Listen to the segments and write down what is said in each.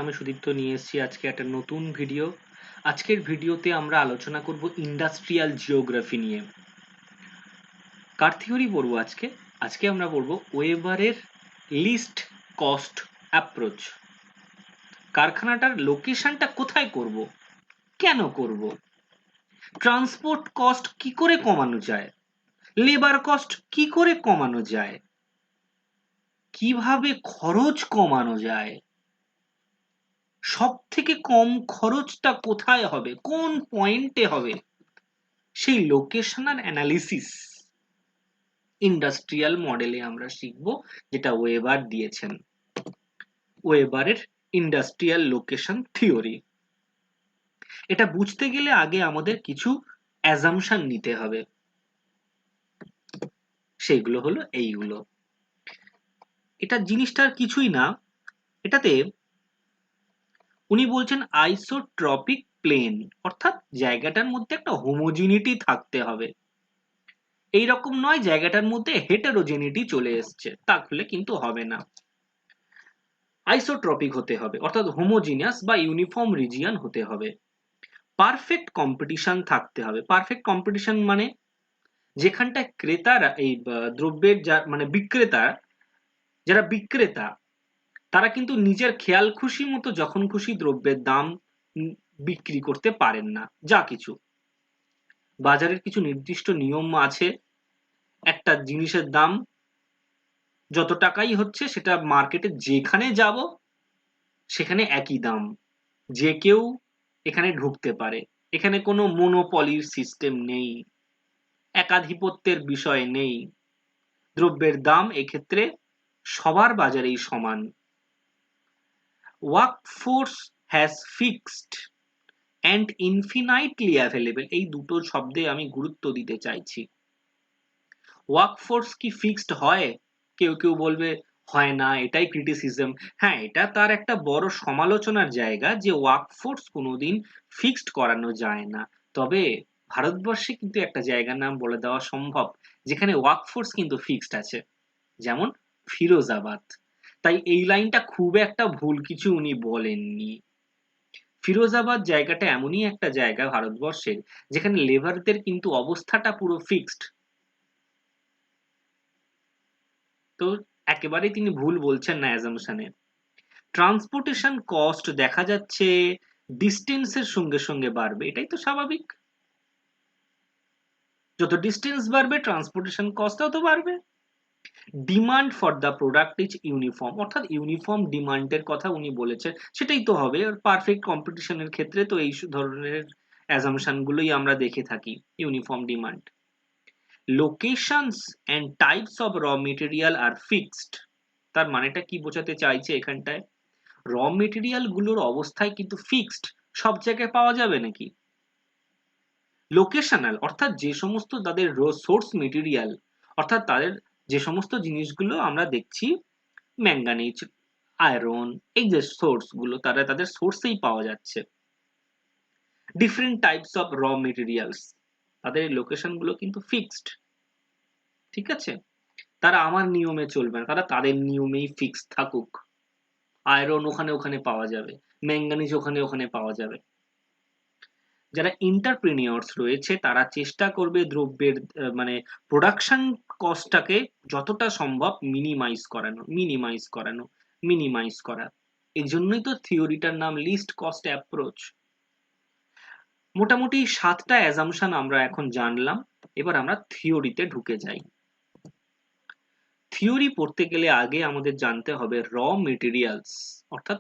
আমি সুদীপ্ত নিয়ে এসেছি আজকে একটা নতুন ভিডিও। আজকের ভিডিওতে আমরা আলোচনা করব ইন্ডাস্ট্রিয়াল জিওগ্রাফি নিয়ে। কার থিওরি পড়বো আজকে? আজকে আমরা পড়বো ওয়েবারের লিস্ট কস্ট অ্যাপ্রোচ। কারখানাটার লোকেশনটা কোথায় করব, কেন করব, ট্রান্সপোর্ট কস্ট কি করে কমানো যায়, লেবার কস্ট কি করে কমানো যায়, কিভাবে খরচ কমানো যায়, সব থেকে কম খরচটা কোথায় হবে, কোন পয়েন্টে হবে, সেই লোকেশনাল অ্যানালিসিস ইন্ডাস্ট্রিয়াল মডেলে আমরা শিখব, যেটা ওয়েবার দিয়েছেন। ওয়েবারের ইন্ডাস্ট্রিয়াল লোকেশন থিওরি। এটা বুঝতে গেলে আগে আমাদের কিছু অ্যাজাম্পশন নিতে হবে, সেইগুলো হলো এইগুলো। এটা জিনিসটার কিছুই না, এটাতে উনি বলছেন আইসোট্রপিক প্লেন, অর্থাৎ জায়গাটার মধ্যে একটা হোমোজিনিটি থাকতে হবে। এইরকম নয় জায়গাটার মধ্যে হেটারোজেনিটি চলে এসছে, তাহলে কিন্তু হবে না। আইসোট্রপিক হতে হবে, অর্থাৎ হোমোজিনিয়াস বা ইউনিফর্ম রিজিয়ন হতে হবে। পারফেক্ট কম্পিটিশন থাকতে হবে। পারফেক্ট কম্পিটিশন মানে যেখানটায় ক্রেতারা এই দ্রব্যের মানে যারা বিক্রেতা তারা কিন্তু নিজের খেয়াল খুশি মতো যখন খুশি দ্রব্যের দাম বিক্রি করতে পারেন না। যা কিছু বাজারের কিছু নির্দিষ্ট নিয়ম আছে, একটা জিনিসের দাম যত টাকাই হচ্ছে সেটা মার্কেটে যেখানে যাব সেখানে একই দাম, যে কেউ এখানে ঢুকতে পারে, এখানে কোনো মনোপলির সিস্টেম নেই, একাধিপত্যের বিষয় নেই, দ্রব্যের দাম এক্ষেত্রে সবার বাজারেই সমান। Workforce has fixed and infinitely available, এই দুটো শব্দে আমি গুরুত্ব দিতে চাইছি। ওয়ার্কফোর্স কি ফিক্সড হয়? কেউ কেউ বলবে হয় না, এটাই ক্রিটিসিজম। হ্যাঁ, এটা তার একটা বড় সমালোচনার জায়গা যে ওয়ার্কফোর্স কোনোদিন ফিক্সড করানো যায় না। তবে ভারতবর্ষে কিন্তু একটা জায়গার নাম বলে দেওয়া সম্ভব যেখানে ওয়ার্কফোর্স কিন্তু ফিক্সড আছে, যেমন ফিরোজাবাদ। তাই এই লাইনটা খুব একটা ভুল কিছু উনি বলেননি। ফিরোজাবাদ জায়গাটা এমনই একটা জায়গা ভারতবর্ষের যেখানে লেবারদের কিন্তু অবস্থাটা পুরো ফিক্সড। তো একেবারেই তিনি ভুল বলছেন না অ্যাজাম্পশনে। ট্রান্সপোর্টেশন কস্ট দেখা যাচ্ছে ডিস্টেন্সের সঙ্গে সঙ্গে বাড়বে, এটাই তো স্বাভাবিক। যত ডিস্টেন্স বাড়বে ট্রান্সপোর্টেশন কস্টও তো বাড়বে। Demand for the product is uniform, অর্থাৎ ইউনিফর্ম ডিমান্ডের কথা উনি বলেছেন, সেটাই তো হবে। পারফেক্ট কম্পিটিশনের ক্ষেত্রে তো এই ধরনের অ্যাজাম্পশন গুলোই আমরা দেখে থাকি, uniform demand. Locations and types of raw material আর ফিক্সড, তার মানেটা কি বোঝাতে চাইছে এখানটায়? র মেটেরিয়াল গুলোর অবস্থায় কিন্তু ফিক্সড, সব জায়গায় পাওয়া যাবে নাকি? লোকেশনাল, অর্থাৎ যে সমস্ত তাদের সোর্স মেটেরিয়াল, অর্থাৎ তাদের যে সমস্ত জিনিসগুলো আমরা দেখছি ম্যাঙ্গানিজ, আয়রন, এই যে সোর্স গুলো তারা তাদের সোর্সেই পাওয়া যাচ্ছে। Different types of raw materials, তাদের লোকেশন গুলো কিন্তু ফিক্সড, ঠিক আছে? তারা আমার নিয়মে চলবে না, তারা তাদের নিয়মেই ফিক্স থাকুক। আয়রন ওখানে ওখানে পাওয়া যাবে, ম্যাঙ্গানিজ ওখানে ওখানে পাওয়া যাবে। যারা এন্টারপ্রেনিয়র্স রয়েছে তারা চেষ্টা করবে দ্রব্যের মানে প্রোডাকশন কস্টটাকে যতটা সম্ভব মিনিমাইজ করা। এই জন্যই তো থিওরিটার নাম লিস্ট কস্ট অ্যাপ্রোচ। মোটামুটি 7টা অ্যাজাম্পশন আমরা এখন জানলাম, এবার আমরা থিওরিতে ঢুকে যাই। থিওরি পড়তে গেলে আগে আমাদের জানতে হবে র মেটেরিয়ালস, অর্থাৎ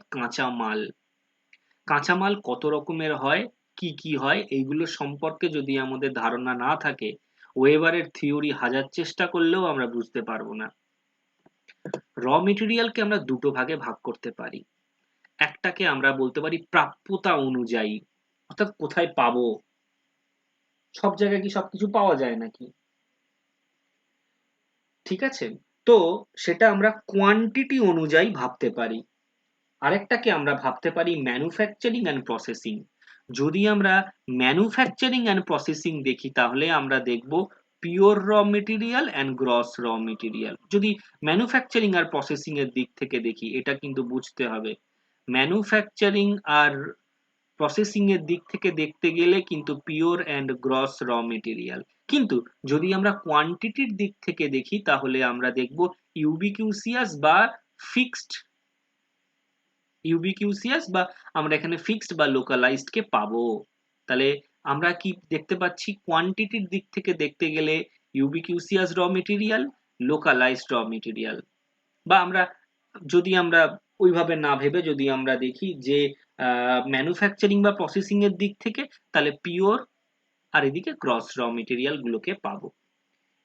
কাঁচামাল কত রকমের হয়, কি কি হয়, এইগুলো সম্পর্কে যদি আমাদের ধারণা না থাকে ওয়েবারের থিওরি হাজার চেষ্টা করলেও আমরা বুঝতে পারবো না। র মেটেরিয়ালকে আমরা দুটো ভাগে ভাগ করতে পারি। একটাকে আমরা বলতে পারি প্রাপ্যতা অনুযায়ী, অর্থাৎ কোথায় পাবো, সব জায়গায় কি সবকিছু পাওয়া যায় নাকি, ঠিক আছে? তো সেটা আমরা কোয়ান্টিটি অনুযায়ী ভাবতে পারি। আরেকটাকে আমরা ভাবতে পারি ম্যানুফ্যাকচারিং অ্যান্ড প্রসেসিং। যদি আমরা ম্যানুফ্যাকচারিং অ্যান্ড প্রসেসিং দেখি তাহলে আমরা দেখব পিওর র মেটেরিয়াল অ্যান্ড গ্রস র মেটেরিয়াল। যদি ম্যানুফ্যাকচারিং আর প্রসেসিং এর দিক থেকে দেখি, এটা কিন্তু বুঝতে হবে ম্যানুফ্যাকচারিং আর প্রসেসিং এর দিক থেকে দেখতে গেলে কিন্তু পিওর অ্যান্ড গ্রস র মেটেরিয়াল, কিন্তু যদি আমরা কোয়ান্টিটির দিক থেকে দেখি তাহলে আমরা দেখব ইউবিকিউসিয়াস বা ফিক্সড ইউবিকিউসিয়াস বা আমরা এখানে ফিক্সড বা লোকালাইজড কে পাবো। তাহলে আমরা কি দেখতে পাচ্ছি, কোয়ান্টিটির দিক থেকে দেখতে গেলে ইউবিকিউসিয়াস র মেটেরিয়াল, লোকালাইজড র মেটেরিয়াল। বা আমরা যদি আমরা ওইভাবে না ভেবে যদি আমরা দেখি যে ম্যানুফ্যাকচারিং বা প্রসেসিং এর দিক থেকে, তাহলে পিওর আর এদিকে গ্রস র মেটেরিয়াল গুলোকে পাবো।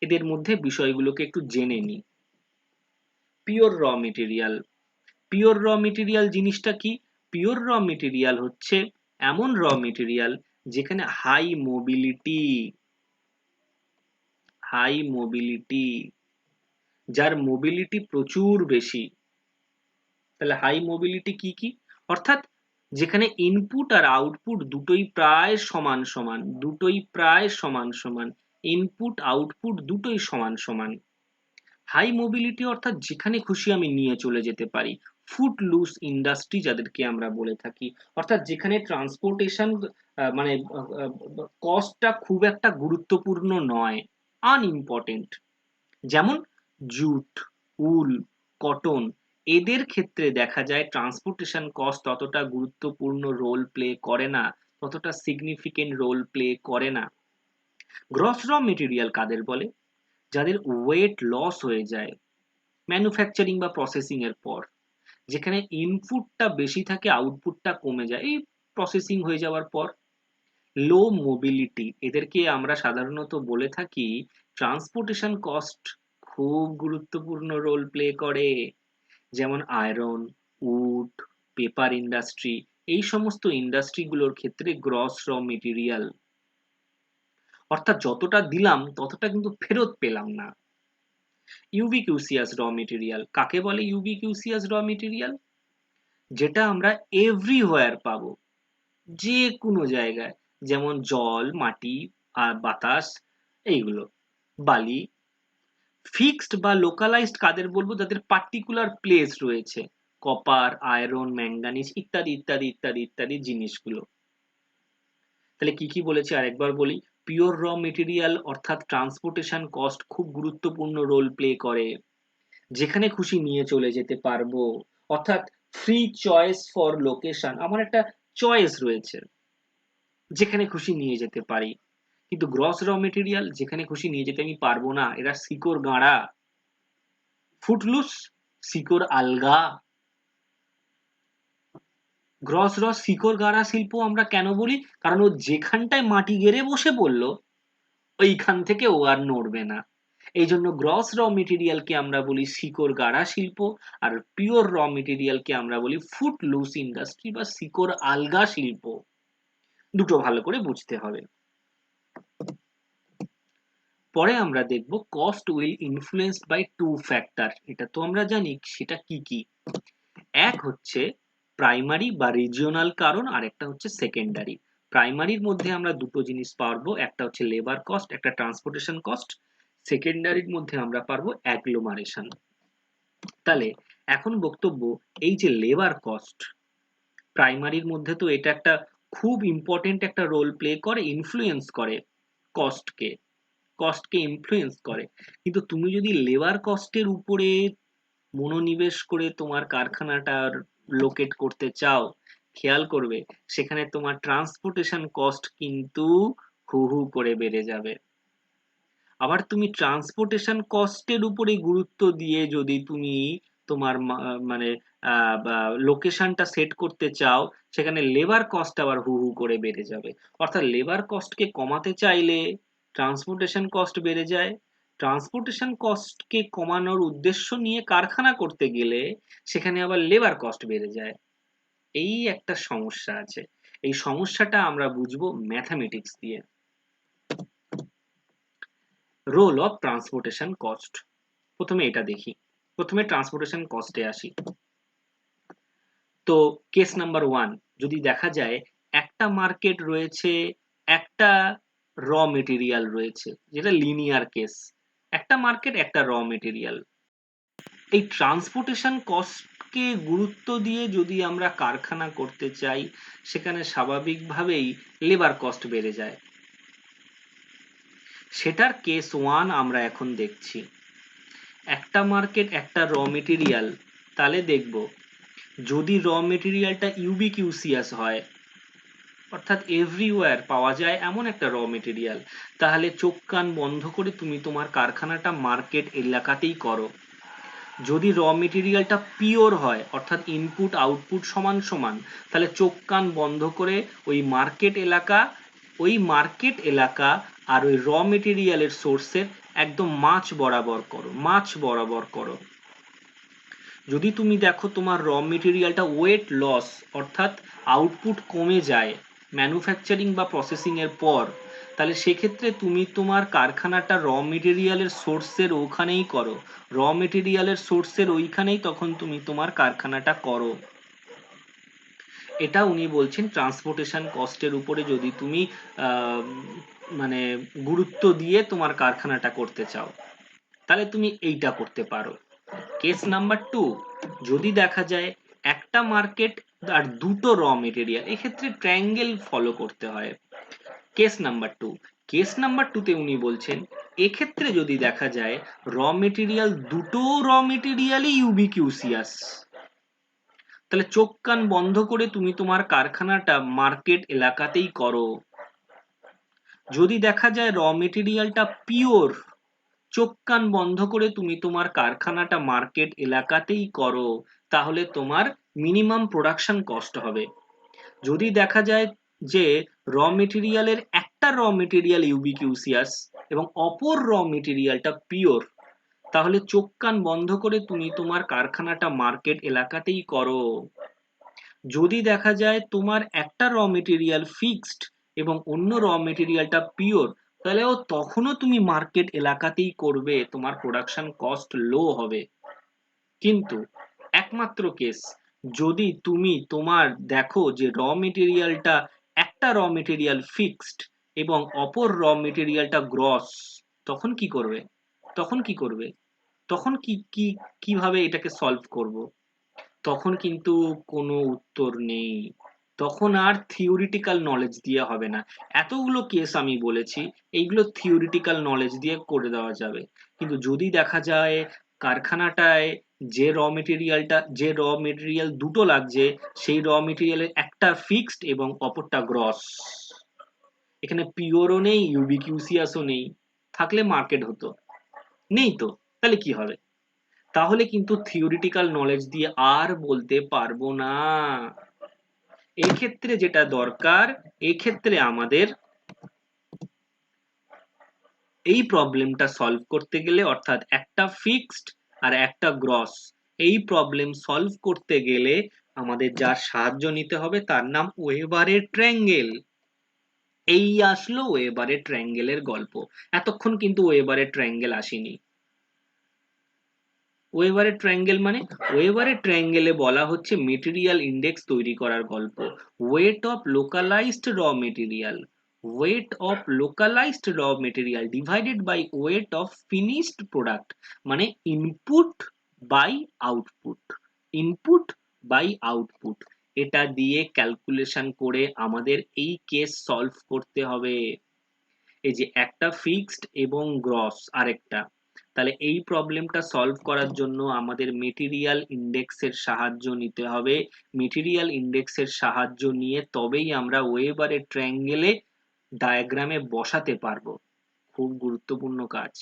এদের মধ্যে বিষয়গুলোকে একটু জেনে নিই। পিওর র মেটেরিয়াল, পিওর র মেটেরিয়াল জিনিসটা কি? পিওর র মেটেরিয়াল হচ্ছে এমন র মেটেরিয়াল যেখানে হাই মোবিলিটি, যার মোবিলিটি প্রচুর বেশি। তাহলে হাই মোবিলিটি কি কি? অর্থাৎ যেখানে ইনপুট আর আউটপুট দুটোই প্রায় সমান সমান, ইনপুট আউটপুট দুটোই সমান সমান। হাই মোবিলিটি অর্থাৎ যেখানে খুশি আমি নিয়ে চলে যেতে পারি, ফুট লুজ ইন্ডাস্ট্রি যাদেরকে আমরা বলে থাকি, অর্থাৎ যেখানে ট্রান্সপোর্টেশন মানে কস্টটা খুব একটা গুরুত্বপূর্ণ নয়, আনইম্পর্টেন্ট। যেমন জুট, উল, কটন, এদের ক্ষেত্রে দেখা যায় ট্রান্সপোর্টেশন কস্ট ততটা গুরুত্বপূর্ণ রোল প্লে করে না, ততটা সিগনিফিকেন্ট রোল প্লে করে না। গ্রস র মেটেরিয়াল কাদের বলে? যাদের ওয়েট লস হয়ে যায় ম্যানুফ্যাকচারিং বা প্রসেসিং এর পর, যেখানে ইনপুটটা বেশি থাকে আউটপুটটা কমে যায় এই প্রসেসিং হয়ে যাওয়ার পর। লো মোবিলিটি, এদেরকে আমরা সাধারণত বলে থাকি ট্রান্সপোর্টেশন কস্ট খুব গুরুত্বপূর্ণ রোল প্লে করে। যেমন আয়রন, উড, পেপার ইন্ডাস্ট্রি, এই সমস্ত ইন্ডাস্ট্রিগুলোর ক্ষেত্রে গ্রস র মেটেরিয়াল, অর্থাৎ যতটা দিলাম ততটা কিন্তু ফেরত পেলাম না। ইউবিকিউসিয়াস র মেটেরিয়াল কাকে বলে? ইউবিকিউসিয়াস র মেটেরিয়াল যেটা আমরা এভরিহোয়ার পাবো, যে কোনো জায়গায়, যেমন জল, মাটি আর বাতাস, এইগুলো, বালি। ফিক্সড বা লোকালাইজড কাদের বলবো? যাদের পার্টিকুলার প্লেস রয়েছে, কপার, আয়রন, ম্যাঙ্গানিজ ইত্যাদি ইত্যাদি ইত্যাদি ইত্যাদি জিনিসগুলো। তাহলে কি কি বলেছি আরেকবার বলি। পিওর র মেটেরিয়াল অর্থাৎ ট্রান্সপোর্টেশন কস্ট খুব গুরুত্বপূর্ণ রোল প্লে করে, যেখানে খুশি নিয়ে চলে যেতে পারবো, অর্থাৎ ফ্রি চয়েস ফর লোকেশন, আমার একটা চয়েস রয়েছে, যেখানে খুশি নিয়ে যেতে পারি। কিন্তু গ্রস র মেটেরিয়াল যেখানে খুশি নিয়ে যেতে আমি পারবো না, এরা শিকড় গাঁড়া, ফুটলুস, শিকড় আলগা। গ্রস র শিকড় গাঁড়া শিল্প আমরা কেন বলি? কারণ ও যেখানটায় মাটি গেড়ে বসে পড়লো ওইখান থেকে ও আর নড়বে না। এই জন্য গ্রস র মেটেরিয়ালকে আমরা বলি শিকড় গাড়া শিল্প, আর পিওর র মেটেরিয়ালকে আমরা বলি ফুট লুস ইন্ডাস্ট্রি বা শিকড় আলগা শিল্প। দুটো ভালো করে বুঝতে হবে। পরে আমরা দেখব cost will influenced by two factor. এটা তো আমরা জানি, সেটা কি কি? এক হচ্ছে প্রাইমারি বা রিজিওনাল কারণ, আর একটা হচ্ছে সেকেন্ডারি। প্রাইমারির মধ্যে আমরা দুটো জিনিস পারবো, একটা হচ্ছে লেবার কস্ট, একটা ট্রান্সপোর্টেশন কস্ট। সেকেন্ডারির মধ্যে আমরা পারবো অ্যাগ্লোমারেশন। তাহলে এখন বক্তব্য, এই যে লেবার কস্ট, প্রাইমারির মধ্যে তো এটা একটা খুব ইম্পর্টেন্ট একটা রোল প্লে করে, ইনফ্লুয়েন্স করে কস্টকে, কস্টকে ইনফ্লুয়েন্স করে। কিন্তু তুমি যদি লেবার কস্টের উপরে মনোনিবেশ করে তোমার কারখানাটার লোকেট করতে চাও, খেয়াল করবে সেখানে তোমার ট্রান্সপোর্টেশন কস্ট কিন্তু হু হু করে বেড়ে যাবে। আবার তুমি ট্রান্সপোর্টেশন কস্টের উপরে গুরুত্ব দিয়ে যদি তুমি তোমার মানে লোকেশনটা সেট করতে চাও, সেখানে লেবার কস্ট আবার হু হু করে বেড়ে যাবে। অর্থাৎ লেবার কস্টকে কমাতে চাইলে ট্রান্সপোর্টেশন কস্ট বেড়ে যায়, ট্রান্সপোর্টেশন কস্টকে কমানোর উদ্দেশ্য নিয়ে কারখানা করতে গেলে সেখানে আবার লেবার কস্ট বেড়ে যায়। এই একটা সমস্যা আছে, এই সমস্যাটা আমরা বুঝবো ম্যাথামেটিক্স দিয়ে। রোল অফ ট্রান্সপোর্টেশন কস্ট, প্রথমে এটা দেখি, প্রথমে ট্রান্সপোর্টেশন কস্টে আসি। তো কেস নাম্বার 1, যদি দেখা যায় একটা মার্কেট রয়েছে, একটা র মেটেরিয়াল রয়েছে, যেটা লিনিয়ার কেস, একটা মার্কেট একটা র মেটেরিয়াল। এই ট্রান্সপোর্টেশন কস্টকে গুরুত্ব দিয়ে যদি আমরা কারখানা করতে চাই, সেখানে স্বাভাবিকভাবেই লেবার কস্ট বেড়ে যায়। সেটার কেস 1 আমরা এখন দেখছি। একটা মার্কেট, একটা র মেটেরিয়াল, তাহলে দেখব যদি র মেটেরিয়ালটা ইউবিকিউসিয়াস হয়, অর্থাৎ এভরিওয়্যার পাওয়া যায় এমন একটা র মেটেরিয়াল, তাহলে চোখ কান বন্ধ করে তুমি তোমার কারখানাটা মার্কেট এলাকাতেই করো। যদি র মেটেরিয়ালটা পিওর হয়, অর্থাৎ ইনপুট আউটপুট সমান সমান, তাহলে চোখ কান বন্ধ করে ওই মার্কেট এলাকা আর ওই র মেটেরিয়ালের সোর্সের একদম মাঝ বরাবর করো। যদি তুমি দেখো তোমার র মেটেরিয়ালটা ওয়েট লস, অর্থাৎ আউটপুট কমে যায় ম্যানুফ্যাকচারিং বা প্রসেসিং এর পর, তাহলে সেক্ষেত্রে তুমি তোমার কারখানাটা র মেটেরিয়ালের সোর্সের ওখানেই করো। র মেটেরিয়ালের সোর্সের ওইখানেই তখন তুমি তোমার কারখানাটা করো। এটা উনি বলছেন ট্রান্সপোর্টেশন কস্টের উপরে যদি তুমি মানে গুরুত্ব দিয়ে তোমার কারখানাটা করতে চাও, তাহলে তুমি এইটা করতে পারো। কেস নাম্বার 2, যদি দেখা যায় একটা মার্কেট আর দুটো র মেটেরিয়াল, এক্ষেত্রে ট্রায়াঙ্গেল ফলো করতে হয়। কেস নাম্বার 2 তে উনি বলছেন এক্ষেত্রে যদি দেখা যায় দুটো র মেটেরিয়ালই ইউবিকিউসিয়াস, তাহলে চোখ কান বন্ধ করে তুমি তোমার কারখানাটা মার্কেট এলাকাতেই করো। যদি দেখা যায় র মেটেরিয়ালটা পিওর, চোখ কান বন্ধ করে তুমি তোমার কারখানাটা মার্কেট এলাকাতেই করো, তাহলে তোমার মিনিমাম প্রোডাকশন কস্ট হবে। যদি দেখা যায় যে একটা র মেটেরিয়াল ইউবিকিউসিয়াস এবং অপর র মেটেরিয়ালটা পিওর, তাহলে চোখ কান বন্ধ করে তুমি তোমার কারখানাটা মার্কেট এলাকাতেই করো। যদি দেখা যায় তোমার একটা র মেটেরিয়াল ফিক্সড এবং অন্য র মেটেরিয়ালটা পিওর, তাহলেও তখনও তুমি মার্কেট এলাকাতেই করবে, তোমার প্রোডাকশন কস্ট লো হবে। কিন্তু একমাত্র কেস, যদি তুমি তোমার দেখো যে একটা র মেটেরিয়াল ফিক্সড এবং অপর র মেটেরিয়ালটা গ্রস, তখন কি করবে? তখন কি করবে? তখন কিভাবে এটাকে সলভ করব? তখন কিন্তু কোনো উত্তর নেই। তখন আর থিওরিটিক্যাল নলেজ দিয়ে হবে না। এতগুলো কেস আমি বলেছি, এইগুলো থিওরিটিক্যাল নলেজ দিয়ে করে দেওয়া যাবে। কিন্তু যদি দেখা যায় কারখানাটায় যে র মেটেরিয়াল দুটো লাগছে, সেই র মেটেরিয়ালের একটা ফিক্সড এবং অপরটা গ্রস, এখানে পিওরও নেই ইউবিকিউসিয়াসও নেই, থাকলে মার্কেট হতো, নেই তো, তাহলে কি হবে? তাহলে কিন্তু থিওরিটিক্যাল নলেজ দিয়ে আর বলতে পারবো না। এক্ষেত্রে যেটা দরকার, এক্ষেত্রে আমাদের এই প্রবলেমটা সলভ করতে গেলে, অর্থাৎ একটা ফিক্সড আর একটা গ্রস, এই প্রবলেম সলভ করতে গেলে আমাদের যার সাহায্য নিতে হবে তার নাম ওয়েবারের ট্রায়াঙ্গেল। এই আসলো ওয়েবারের ট্রায়াঙ্গেলের গল্প। এতক্ষণ কিন্তু ওয়েবারের ট্রায়াঙ্গেল আসেনি। ওয়েবারের ট্রায়াঙ্গেলে বলা হচ্ছে মেটেরিয়াল ইন্ডেক্স তৈরি করার গল্প। Weight of localized raw material divided by weight of finished product, মানে input by output. Input by output, এটা দিয়ে ক্যালকুলেশন করে আমাদের এই কেস সলভ করতে হবে। এই যে একটা ফিক্সড এবং গ্রস আরেকটা, তাহলে এই প্রবলেমটা সলভ করার জন্য আমাদের মেটেরিয়াল ইন্ডেক্সের সাহায্য নিতে হবে। মেটেরিয়াল ইন্ডেক্সের সাহায্য নিয়ে তবেই আমরা ওয়েবারের ট্রায়াঙ্গেলে ডায়াগ্রামে বসাতে পারবো। খুব গুরুত্বপূর্ণ কাজ।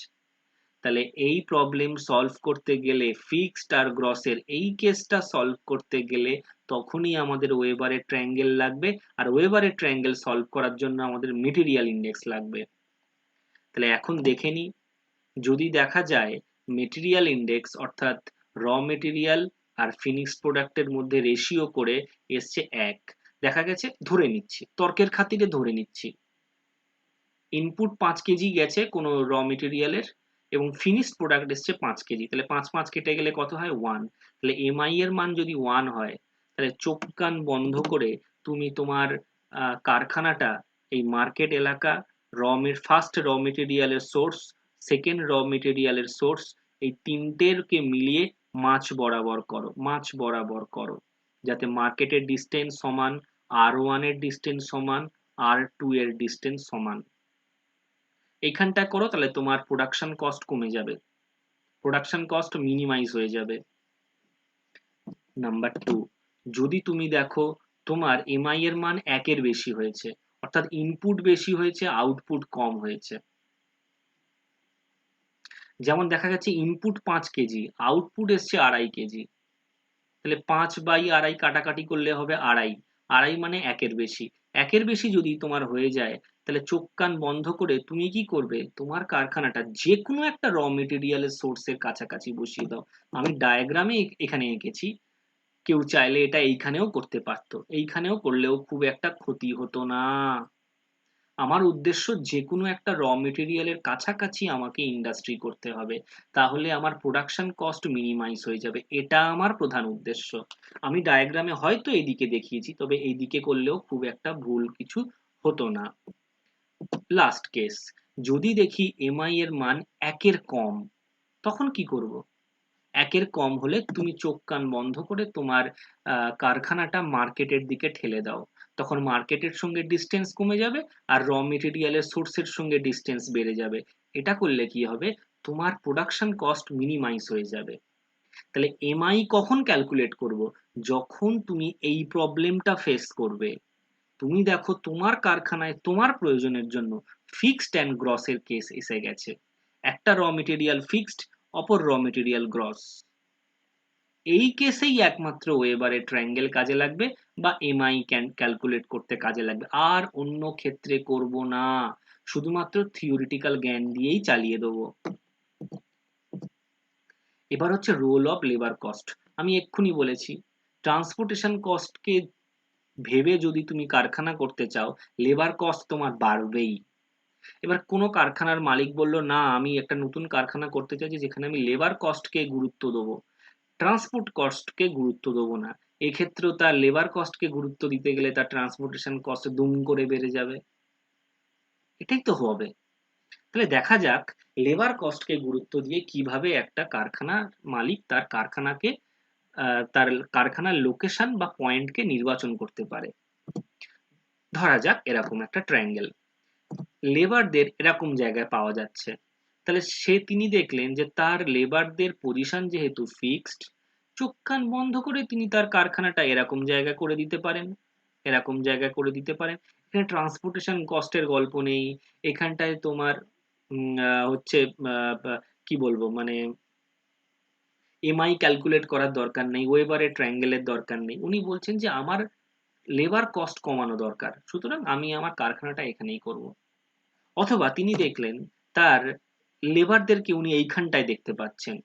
তাহলে এই প্রবলেম সলভ করতে গেলে, ফিক্সড আর গ্রসের এই কেসটা সলভ করতে গেলে, তখনই আমাদের ওয়েবারের ট্রায়াঙ্গেল লাগবে। আর ওয়েবারের ট্রায়াঙ্গেল সলভ করার জন্য আমাদের মেটেরিয়াল ইন্ডেক্স লাগবে। তাহলে এখন দেখে নিই, যদি দেখা যায় মেটেরিয়াল ইন্ডেক্স অর্থাৎ র মেটেরিয়াল আর ফিনিশড প্রোডাক্টের মধ্যে রেশিও করে এসছে 1, দেখা গেছে, ধরে নিচ্ছি, তর্কের খাতিরে ধরে নিচ্ছি, ইনপুট 5 কেজি গেছে কোনো র মেটেরিয়ালের এবং ফিনিশড প্রোডাক্ট এসছে 5 কেজি, তাহলে 5 5 কেটে গেলে কত হয়? 1। তাহলে এমআই এর মান যদি 1 হয়, তাহলে চোখ কান বন্ধ করে তুমি তোমার কারখানাটা এই মার্কেট এলাকা, ফার্স্ট র মেটেরিয়ালের সোর্স, সেকেন্ড র মেটেরিয়ালের সোর্স, এই তিনটেরকে মিলিয়ে মাঝ বরাবর করো, যাতে মার্কেটের ডিস্টেন্স সমান, R1 এর ডিস্টেন্স সমান, R2 এর ডিস্টেন্স সমান। এইখানটা করো, তাহলে তোমার প্রোডাকশন কস্ট কমে যাবে, প্রোডাকশন কস্ট মিনিমাইজ হয়ে যাবে। নাম্বার 2, যদি তুমি দেখো তোমার এমআই এর মান 1 এর বেশি হয়েছে, অর্থাৎ ইনপুট বেশি হয়েছে, আউটপুট কম হয়েছে। যেমন দেখা গেছে ইনপুট 5 কেজি, আউটপুট এসছে 2.5 কেজি, তাহলে 5/2.5 কাটাকাটি করলে হবে 2.5, 2.5 মানে 1 এর বেশি। 1 এর বেশি যদি তোমার হয়ে যায়, তাহলে চোখ কান বন্ধ করে তুমি কি করবে, তোমার কারখানাটা যে কোনো একটা র মেটেরিয়ালের সোর্সের কাছাকাছি বসিয়ে দাও। আমি ডায়াগ্রামে এখানে এঁকেছি, কেউ চাইলে এটা এইখানেও করতে পারতো, এইখানেও করলেও খুব একটা ক্ষতি হতো না। আমার উদ্দেশ্য যে কোনো একটা র মেটেরিয়ালের কাছাকাছি আমাকে ইন্ডাস্ট্রি করতে হবে, তাহলে আমার প্রোডাকশন কস্ট মিনিমাইজ হয়ে যাবে, এটা আমার প্রধান উদ্দেশ্য। আমি ডায়াগ্রামে হয়তো এইদিকে দেখিয়েছি, তবে এইদিকে করলেও খুব একটা ভুল কিছু হতো না। লাস্ট কেস, যদি দেখি এমআই এর মান 1 এর কম, তখন কি করব? 1 এর কম হলে তুমি চোখ কান বন্ধ করে তোমার কারখানাটা মার্কেটের দিকে ঠেলে দাও, তখন মার্কেটের সঙ্গে ডিস্টেন্স কমে যাবে, আর র মেটেরিয়ালের সোর্সের সঙ্গে ডিস্টেন্স বেড়ে যাবে। এটা করলে কি হবে, তোমার প্রোডাকশন কস্ট মিনিমাইজ হয়ে যাবে। তাহলে এমআই কখন ক্যালকুলেট করব? যখন তুমি এই প্রবলেমটা ফেস করবে, তুমি দেখো তোমার কারখানায় তোমার প্রয়োজনের জন্য ফিক্সড অ্যান্ড গ্রসের কেস এসে গেছে, একটা র মেটেরিয়াল ফিক্সড, অপর র মেটেরিয়াল গ্রস। এই কেসেই একমাত্র ওয়েবারের ট্রায়াঙ্গেল কাজে লাগবে, বা এমআই ক্যালকুলেট করতে কাজে লাগবে, আর অন্য ক্ষেত্রে করব না, শুধুমাত্র থিওরিটিক্যাল জ্ঞান দিয়েই চালিয়ে দেবো। এবার হচ্ছে রোল অফ লেবার কস্ট। আমি এক্ষুনি বলেছি, ট্রান্সপোর্টেশন কস্টকে ভেবে যদি তুমি কারখানা করতে চাও, লেবার কস্ট তোমার বাড়বেই। এবার কোনো কারখানার মালিক বলল, না আমি একটা নতুন কারখানা করতে চাইছি যেখানে আমি লেবার কস্টকে গুরুত্ব দেবো, ট্রান্সপোর্ট কস্টকে গুরুত্ব দেবো না। এক্ষেত্রেও তার লেবার কস্টকে গুরুত্ব দিতে গেলে তার ট্রান্সপোর্টেশন কস্ট দুম করে বেড়ে যাবে, এটাই তো হবে। তাহলে দেখা যাক লেবার কস্টকে গুরুত্ব দিয়ে কিভাবে একটা কারখানার মালিক তার কারখানাকে তার কারখানার লোকেশন বা পয়েন্টকে নির্বাচন করতে পারে। ধরা যাক এরকম একটা ট্রায়াঙ্গেল, লেবারদের এরকম জায়গায় পাওয়া যাচ্ছে, তাহলে তিনি দেখলেন যে তার লেবারদের পজিশন যেহেতু ফিক্সড, চোখ কান বন্ধ করে তিনি তার কারখানাটা এরকম জায়গা করে দিতে পারেন, এরকম জায়গা করে দিতে পারেন। এখানে ট্রান্সপোর্টেশন কস্টের গল্প নেই, এখানটায় তোমার হচ্ছে কি বলবো মানে এমআই ক্যালকুলেট করার দরকার নেই, ওয়েবারের ট্রায়াঙ্গেলের দরকার নেই। উনি বলছেন যে আমার লেবার কস্ট কমানো দরকার, সুতরাং আমি আমার কারখানাটা এখানেই করব। অথবা তিনি দেখলেন তার লেবারদেরকে উনি এইখানটায় দেখতে পাচ্ছেন,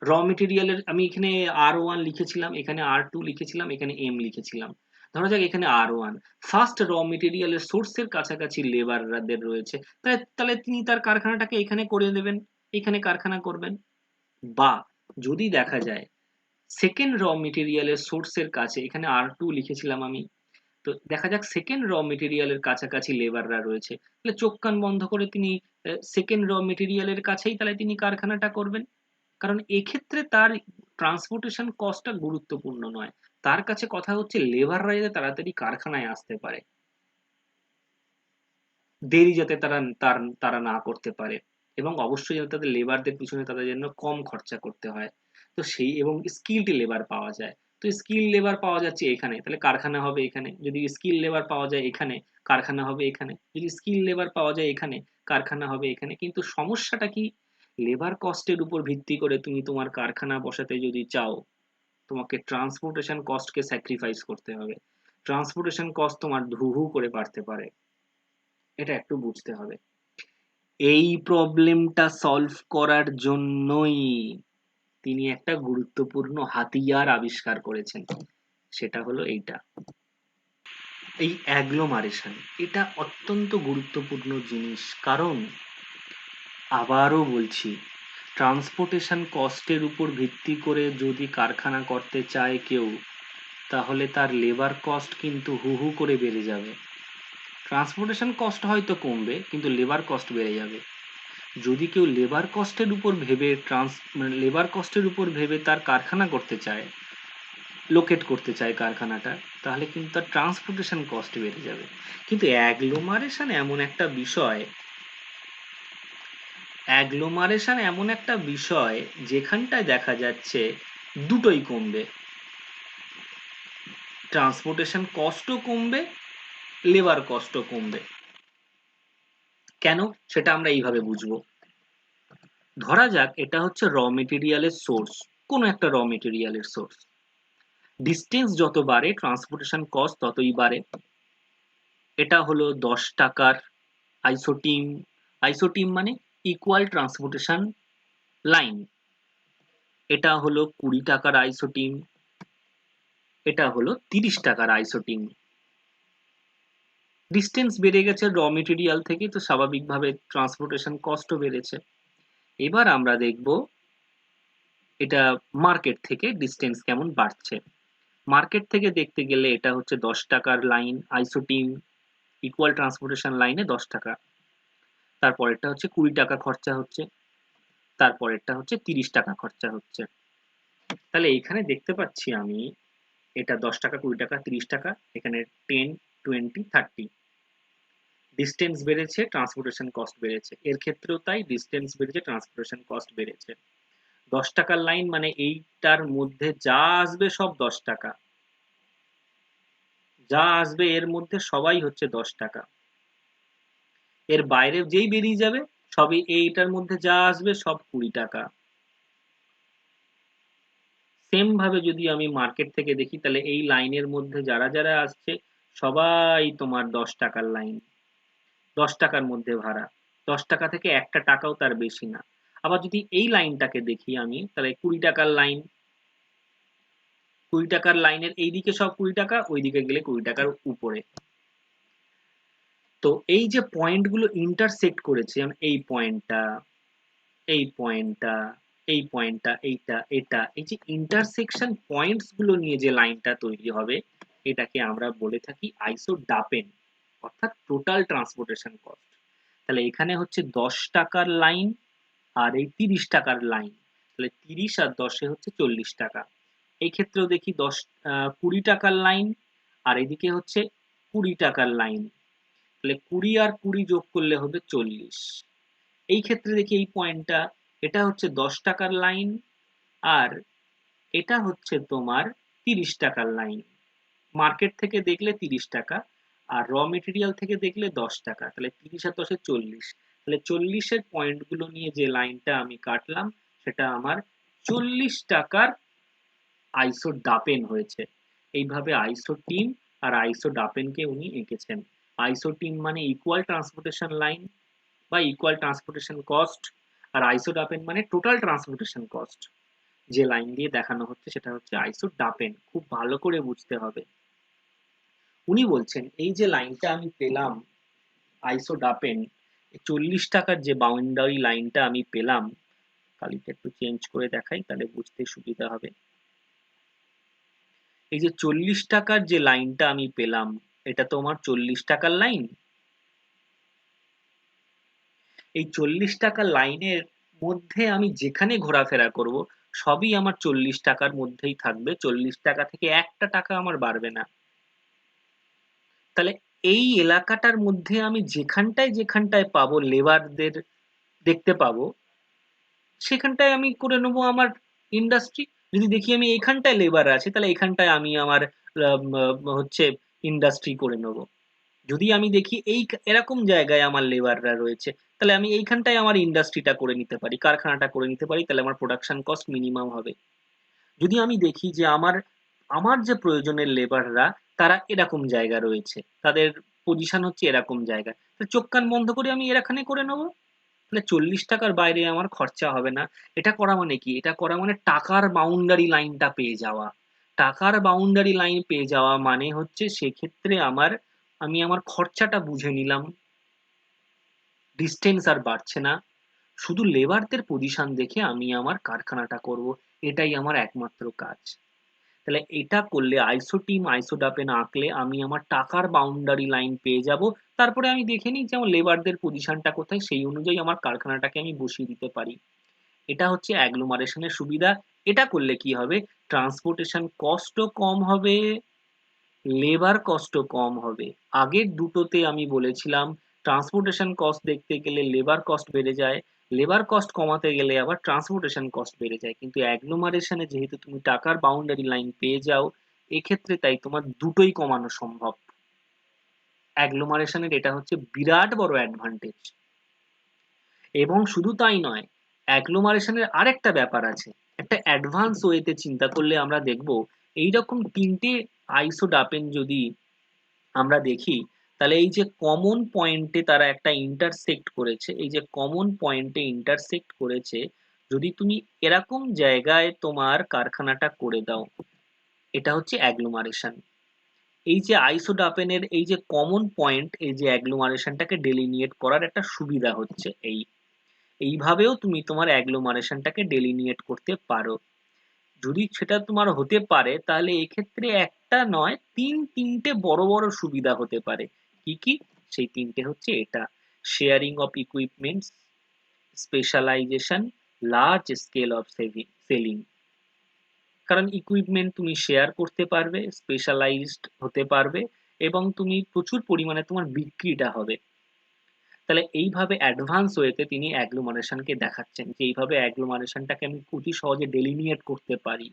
র মেটেরিয়ালের আমি এখানে R1 লিখেছিলাম, এখানে R2 লিখেছিলাম, এখানে M লিখেছিলাম। ধরা যাক এখানে R1 ফার্স্ট র মেটেরিয়ালের সোর্সের কাছাকাছি লেবারদের রয়েছে, তাহলে তাহলে তিনি তার কারখানাটাকে এখানে করে দেবেন, এখানে কারখানা করবেন। বা যদি দেখা যায় সেকেন্ড র মেটেরিয়ালের সোর্সের কাছে, এখানে R2 লিখেছিলাম আমি, তো দেখা যাক সেকেন্ড র মেটেরিয়ালের কাছাকাছি লেবাররা রয়েছে, তাহলে চোখ কান বন্ধ করে তিনি সেকেন্ড র মেটেরিয়ালের কাছেই তাহলে তিনি কারখানাটা করবেন। কারণ এক্ষেত্রে তার ট্রান্সপোর্টেশন কস্টটা গুরুত্বপূর্ণ নয়, তার কাছে কথা হচ্ছে লেবাররা যাতে তাড়াতাড়ি কারখানায় আসতে পারে, দেরি যাতে তারা না করতে পারে, এবং অবশ্যই যাতে তাদের লেবারদের পিছনে তাদের জন্য কম খরচা করতে হয়, তো সেই এবং স্কিলড লেবার পাওয়া যায়। তো স্কিল লেবার পাওয়া যাচ্ছে এখানে, তাহলে কারখানা হবে এখানে। যদি স্কিল লেবার পাওয়া যায় এখানে, কারখানা হবে এখানে। যদি স্কিল লেবার পাওয়া যায় এখানে, কারখানা হবে এখানে। কিন্তু সমস্যাটা কি, লেবার কস্টের উপর ভিত্তি করে তুমি তোমার কারখানা বসাতে যদি চাও, তোমাকে ট্রান্সপোর্টেশন কস্টকে স্যাক্রিফাইস করতে হবে। ট্রান্সপোর্টেশন কস্ট তোমার হু হু করে বাড়তে পারে, এটা একটু বুঝতে হবে। এই প্রবলেমটা সলভ করার জন্যই তিনি একটা গুরুত্বপূর্ণ হাতিয়ার আবিষ্কার করেছেন, সেটা হলো এইটা, এই অ্যাগ্লোমারেশন। এটা অত্যন্ত গুরুত্বপূর্ণ জিনিস, কারণ আবারও বলছি, ট্রান্সপোর্টেশন কস্টের উপর ভিত্তি করে যদি কারখানা করতে চায় কেউ, তাহলে তার লেবার কস্ট কিন্তু হু হু করে বেড়ে যাবে। ট্রান্সপোর্টেশন কস্ট হয়তো কমবে, কিন্তু লেবার কস্ট বেড়ে যাবে। যদি কেউ লেবার কস্টের উপর ভেবে লেবার কস্টের উপর ভেবে তার কারখানা করতে চায়, লোকেট করতে চায় কারখানাটা, তাহলে কিন্তু তার ট্রান্সপোর্টেশন কস্ট বেড়ে যাবে। কিন্তু অ্যাগ্লোমারেশন এমন একটা বিষয় যেখানটায় দেখা যাচ্ছে দুটোই কমবে, ট্রান্সপোর্টেশন কস্টও কমবে, লেবার কস্টও কমবে। কেন, সেটা আমরা এইভাবে বুঝবো। ধরা যাক এটা হচ্ছে র মেটেরিয়ালের সোর্স, কোনো একটা র মেটেরিয়ালের সোর্স। ডিস্টেন্স যত বাড়ে ট্রান্সপোর্টেশন কস্ট ততই বাড়ে। এটা হলো 10 টাকার আইসোটিম। আইসোটিম মানে ইকুয়াল ট্রান্সপোর্টেশন লাইন। এটা হলো 20 টাকার আইসোটিম। এটা হলো 30 টাকার আইসোটিম। ডিস্টেন্স বেড়ে গেছে র মেটেরিয়াল থেকে, তো স্বাভাবিকভাবে ট্রান্সপোর্টেশন কস্টও বেড়েছে। এবার আমরা দেখব এটা মার্কেট থেকে ডিস্টেন্স কেমন বাড়ছে। মার্কেট থেকে দেখতে গেলে এটা হচ্ছে 10 টাকার লাইন আইসোটিম, ইকুয়াল ট্রান্সপোর্টেশন লাইনে 10 টাকা। তারপরেরটা হচ্ছে 20 টাকা খরচা হচ্ছে, তারপরেরটা হচ্ছে 30 টাকা খরচা হচ্ছে। তাহলে এখানে দেখতে পাচ্ছি আমি এটা 10 টাকা, 20 টাকা, 30 টাকা, এখানে 10, 20, 30। ডিস্টেন্স বেড়েছে, ট্রান্সপোর্টেশন কস্ট বেড়েছে। এর ক্ষেত্রেও তাই, ডিস্টেন্স বেড়েছে, ট্রান্সপোর্টেশন কস্ট বেড়েছে। 10 টাকার লাইন মানে এইটার মধ্যে যা আসবে সব 10 টাকা, যা আসবে এর মধ্যে সবাই হচ্ছে 10 টাকা। এর বাইরে যেই বেরিয়ে যাবে সবই এইটার মধ্যে যা আসবে সব 20 টাকা। সেম ভাবে যদি আমি মার্কেট থেকে দেখি, তাহলে এই লাইনের মধ্যে যারা যারা আসছে সবাই তোমার 10 টাকার লাইন, 10 টাকার মধ্যে ভাড়া, 10 টাকা থেকে একটা টাকাও তার বেশি না। আবার যদি এই লাইনটাকে দেখি আমি, তাহলে 20 টাকার লাইন, 20 টাকার লাইনের এইদিকে সব 20 টাকা, ওইদিকে গেলে 20 টাকার উপরে। তো এই যে পয়েন্টগুলো ইন্টারসেক্ট করেছে, এই পয়েন্টটা, এই পয়েন্টটা, এই পয়েন্টটা, এইটা, এটা, এই যে ইন্টারসেকশন পয়েন্টস গুলো নিয়ে যে লাইনটা তৈরি হবে, এটাকে আমরা বলে থাকি আইসোডাপেন, অর্থাৎ টোটাল ট্রান্সপোর্টেশন কস্ট। তাহলে এখানে হচ্ছে 10 টাকার লাইন আর এই 30 টাকার লাইন, তাহলে 30 আর 10 হচ্ছে 40 টাকা। এই ক্ষেত্রেও দেখি 20 টাকার লাইন আর এদিকে হচ্ছে 20 টাকার লাইন, তাহলে 20 আর 20 যোগ করলে হবে 40। এই ক্ষেত্রে দেখি এই পয়েন্টটা, এটা হচ্ছে 10 টাকার লাইন আর এটা হচ্ছে তোমার 30 টাকার লাইন। মার্কেট থেকে দেখলে 30 টাকা আর র মেটেরিয়াল থেকে দেখলে 10 টাকা, তাহলে 30 আর 10 40। তাহলে 40 এর পয়েন্ট গুলো নিয়ে যে লাইনটা আমি কাটলাম সেটা আমার 40 টাকার আইসোডাপেন হয়েছে। এইভাবে আইসোটিম আর আইসোডাপেনকে উনি এঁকেছেন। আইসোটিম মানে ইকুয়াল ট্রান্সপোর্টেশন লাইন বা ইকুয়াল ট্রান্সপোর্টেশন কস্ট, আর আইসোডাপেন মানে টোটাল ট্রান্সপোর্টেশন কস্ট। যে লাইন দিয়ে দেখানো হচ্ছে সেটা হচ্ছে আইসোডাপেন, খুব ভালো করে বুঝতে হবে। উনি বলছেন এই যে লাইনটা আমি পেলাম আইসোডাপেন, 40 টাকার যে বাউন্ডারি লাইনটা আমি পেলাম, কালিটা একটু চেঞ্জ করে দেখাই তাহলে বুঝতে সুবিধা হবে। এই যে 40 টাকার যে লাইনটা আমি পেলাম, এটা তো আমার 40 টাকার লাইন। এই 40 টাকার লাইনের মধ্যে আমি যেখানে ঘোরাফেরা করব সবই আমার 40 টাকার মধ্যেই থাকবে, 40 টাকা থেকে একটা টাকা আমার বাড়বে না। তাহলে এই এলাকাটার মধ্যে আমি যেখানটায় যেখানটায় পাবো লেবারদের দেখতে পাবো, সেখানটায় আমি করে নেবো আমার ইন্ডাস্ট্রি। যদি দেখি আমি এইখানটায় লেবার আছে, তাহলে এখানটায় আমি আমার হচ্ছে ইন্ডাস্ট্রি করে নেবো। যদি আমি দেখি এই এরকম জায়গায় আমার লেবাররা রয়েছে, তাহলে আমি এইখানটায় আমার ইন্ডাস্ট্রিটা করে নিতে পারি, কারখানাটা করে নিতে পারি, তাহলে আমার প্রোডাকশন কস্ট মিনিমাম হবে। যদি আমি দেখি যে আমার আমার যে প্রয়োজনের লেবাররা তারা এরকম জায়গা রয়েছে, তাদের পজিশন হচ্ছে এরকম জায়গায়, তাহলে চোখ কান বন্ধ করে আমি এখানে করে নেবো। তাহলে 40 টাকার বাইরে আমার খরচা হবে না। এটা করা মানে কি, এটা করা মানে টাকার বাউন্ডারি লাইনটা পেয়ে যাওয়া। টাকার বাউন্ডারি লাইন পেয়ে যাওয়া মানে হচ্ছে সেক্ষেত্রে আমি আমার খরচাটা বুঝে নিলাম, ডিস্টেন্স আর বাড়ছে না, শুধু লেবারদের পজিশন দেখে আমি আমার কারখানাটা করব, এটাই আমার একমাত্র কাজ। তাহলে এটা করলে আইসোটিম আইসোডাপেন আঁকলে আমি আমার টাকার বাউন্ডারি লাইন পেয়ে যাব। তারপরে আমি দেখে নিই যে আমার লেবারদের পজিশনটা কোথায়, সেই অনুযায়ী আমার কারখানাটাকে আমি বসিয়ে দিতে পারি। এটা হচ্ছে অ্যাগ্লোমারেশনের সুবিধা। এটা করলে কি হবে, ট্রান্সপোর্টেশন কস্টও কম হবে, লেবার কস্টও কম হবে। আগের দুটোতে আমি বলেছিলাম ট্রান্সপোর্টেশন কস্ট দেখতে গেলে লেবার কস্ট বেড়ে যায়, লেবার কস্ট কমাতে গেলে আবার ট্রান্সপোর্টেশন কস্ট বেড়ে যায়, কিন্তু অ্যাগ্লোমারেশনে যেহেতু তুমি টাকার বাউন্ডারি লাইন পেয়ে যাও, এক্ষেত্রে তাই তোমার দুটোই কমানো সম্ভব। অ্যাগ্লোমারেশনের এটা হচ্ছে বিরাট বড় অ্যাডভান্টেজ। এবং শুধু তাই নয়, অ্যাগ্লোমারেশনের আরেকটা ব্যাপার আছে। একটা অ্যাডভান্স ওয়েতে চিন্তা করলে আমরা দেখব এইরকম তিনটে আইসোডাপেন যদি আমরা দেখি, তাহলে এই যে কমন পয়েন্টে তারা একটা ইন্টারসেক্ট করেছে, এই যে কমন পয়েন্টে ইন্টারসেক্ট করেছে, যদি তুমি এরকম জায়গায় তোমার কারখানাটা করে দাও, এটা হচ্ছে অ্যাগ্লোমারেশন। এই যে আইসোডাপেনের এই যে কমন পয়েন্ট, এই যে অ্যাগ্লোমারেশনটাকে ডেলিনিয়েট করার একটা সুবিধা হচ্ছে এইভাবেও তুমি তোমার অ্যাগ্লোমারেশনটাকে ডেলিনিয়েট করতে পারো। যদি সেটা তোমার হতে পারে, তাহলে এক্ষেত্রে একটা নয় তিনটে বড় বড় সুবিধা হতে পারে। কি কি? সেই তিনটে হচ্ছে এটা: sharing of equipments, specialization, large scale of selling. কারণ ইকুইপমেন্ট তুমি শেয়ার করতে পারবে, স্পেশালাইজড হতে পারবে, এবং তুমি প্রচুর পরিমাণে তোমার বিক্রিটা হবে। তাহলে এইভাবে অ্যাডভান্স ওয়েতে তিনি অ্যাগ্লোমারেশনকে দেখাচ্ছেন যে এইভাবে অ্যাগ্লোমারেশনটাকে আমি অতি সহজে ডেলিনিয়েট করতে পারি।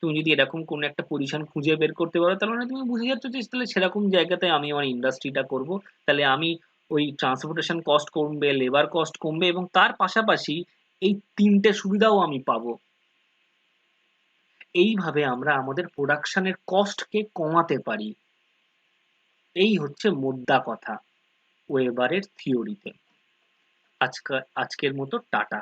তুমি যদি এরকম কোন একটা পজিশন খুঁজে বের করতে পারো, তার মানে তুমি বুঝে যাচ্ছ যে তাহলে সেরকম জায়গাতে আমি আমার ইন্ডাস্ট্রিটা করব। তাহলে আমি ওই ট্রান্সপোর্টেশন কস্ট কমবে, লেবার কস্ট কমবে, এবং তার পাশাপাশি এই তিনটে সুবিধাও আমি পাবো। এইভাবে আমরা আমাদের প্রোডাকশনের কস্টকে কমাতে পারি। এই হচ্ছে মোদ্দা কথা ওয়েবারের থিওরিতে। আজকের মতো টাটা।